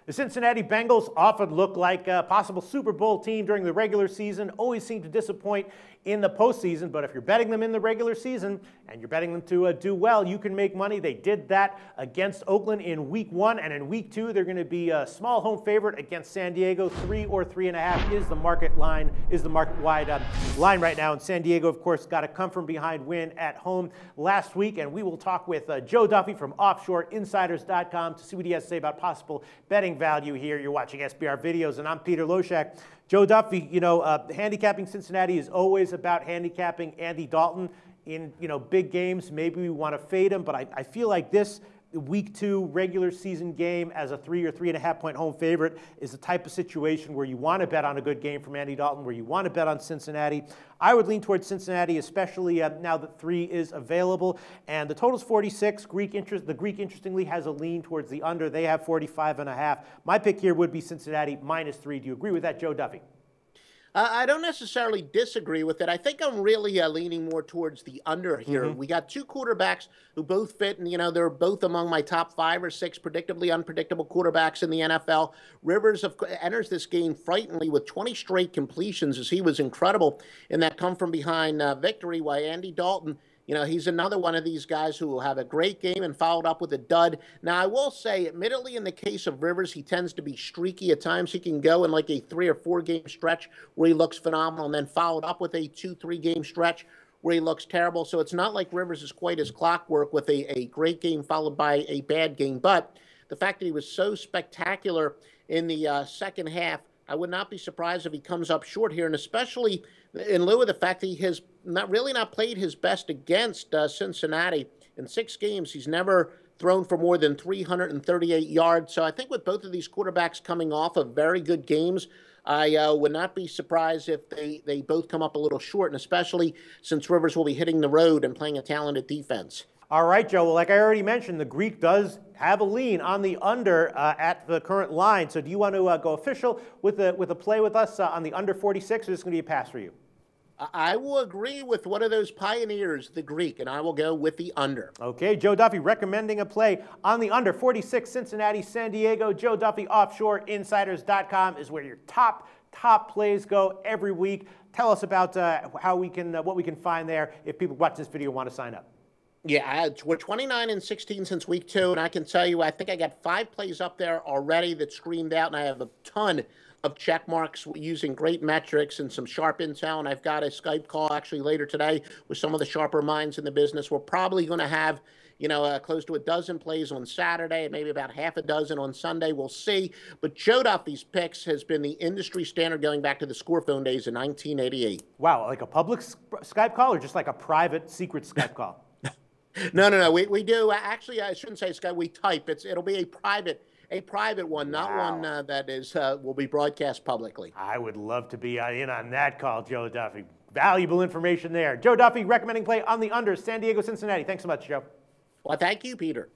The Cincinnati Bengals often look like a possible Super Bowl team during the regular season, always seem to disappoint in the postseason, but if you're betting them in the regular season and you're betting them to do well, you can make money. They did that against Oakland in Week 1, and in Week 2, they're going to be a small home favorite against San Diego. 3 or 3.5 is the market line, is the market-wide line right now, and San Diego, of course, got a come-from-behind win at home last week, and we will talk with Joe Duffy from OffshoreInsiders.com to see what he has to say about possible betting value here. You're watching SBR Videos, and I'm Peter Loshak. Joe Duffy, handicapping Cincinnati is always about handicapping Andy Dalton in, big games. Maybe we want to fade him, but I feel like this Week 2 regular season game as a 3 or 3.5 point home favorite is the type of situation where you want to bet on a good game from Andy Dalton, where you want to bet on Cincinnati. I would lean towards Cincinnati, especially now that 3 is available. And the total's 46. The Greek, interestingly, has a lean towards the under. They have 45.5. My pick here would be Cincinnati -3. Do you agree with that, Joe Duffy? I don't necessarily disagree with it. I think I'm really leaning more towards the under here. We got two quarterbacks who both fit, and, they're both among my top 5 or 6 predictably unpredictable quarterbacks in the NFL. Rivers enters this game frighteningly with 20 straight completions, as he was incredible in that come-from-behind victory, while Andy Dalton, he's another one of these guys who will have a great game and followed up with a dud. Now, I will say, admittedly, in the case of Rivers, he tends to be streaky at times. He can go in like a 3 or 4 game stretch where he looks phenomenal and then followed up with a 2-3 game stretch where he looks terrible. So it's not like Rivers is quite as clockwork with a great game followed by a bad game. But the fact that he was so spectacular in the second half, I would not be surprised if he comes up short here, and especially in lieu of the fact that he has not played his best against Cincinnati. In 6 games, he's never thrown for more than 338 yards. So I think with both of these quarterbacks coming off of very good games, I would not be surprised if they both come up a little short, and especially since Rivers will be hitting the road and playing a talented defense. All right, Joe. Well, like I already mentioned, the Greek does have a lean on the under at the current line. So do you want to go official with a play with us on the under 46, or is this going to be a pass for you? I will agree with one of those pioneers, the Greek, and I will go with the under. Okay, Joe Duffy recommending a play on the under 46, Cincinnati, San Diego. Joe Duffy, OffshoreInsiders.com is where your top plays go every week. Tell us about what we can find there if people watch this video want to sign up. Yeah, we're 29-16 since week 2, and I can tell you, I think I got 5 plays up there already that screamed out, and I have a ton of check marks using great metrics and some sharp intel, and I've got a Skype call actually later today with some of the sharper minds in the business. We're probably going to have, close to a dozen plays on Saturday and maybe about half a dozen on Sunday. We'll see. But Joe Duffy's picks has been the industry standard going back to the score phone days in 1988. Wow, like a public Skype call or just like a private secret Skype call? No. We do. Actually, I shouldn't say Skype. We type. It'll be a private one, not one that is will be broadcast publicly. I would love to be in on that call, Joe Duffy. Valuable information there. Joe Duffy recommending play on the under, San Diego, Cincinnati. Thanks so much, Joe. Well, thank you, Peter.